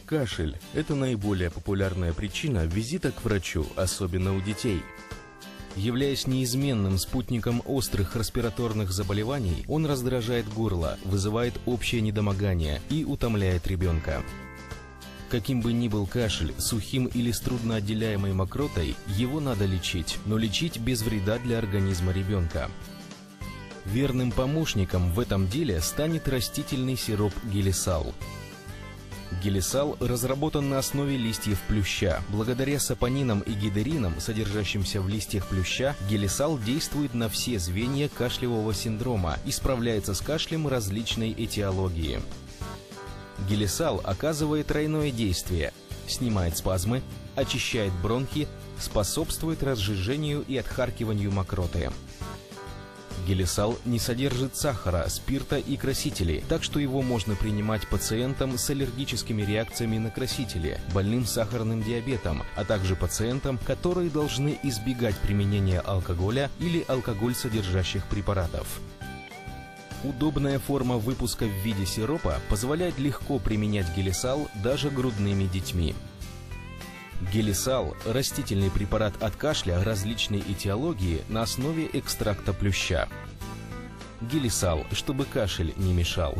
Кашель – это наиболее популярная причина визита к врачу, особенно у детей. Являясь неизменным спутником острых респираторных заболеваний, он раздражает горло, вызывает общее недомогание и утомляет ребенка. Каким бы ни был кашель, сухим или с трудноотделяемой мокротой, его надо лечить, но лечить без вреда для организма ребенка. Верным помощником в этом деле станет растительный сироп Гелисал. Гелисал разработан на основе листьев плюща. Благодаря сапонинам и гидеринам, содержащимся в листьях плюща, Гелисал действует на все звенья кашлевого синдрома и справляется с кашлем различной этиологии. Гелисал оказывает тройное действие: снимает спазмы, очищает бронхи, способствует разжижению и отхаркиванию мокроты. Гелисал не содержит сахара, спирта и красителей, так что его можно принимать пациентам с аллергическими реакциями на красители, больным сахарным диабетом, а также пациентам, которые должны избегать применения алкоголя или алкоголь содержащих препаратов. Удобная форма выпуска в виде сиропа позволяет легко применять Гелисал даже грудными детьми. Гелисал – растительный препарат от кашля различной этиологии на основе экстракта плюща. Гелисал, чтобы кашель не мешал.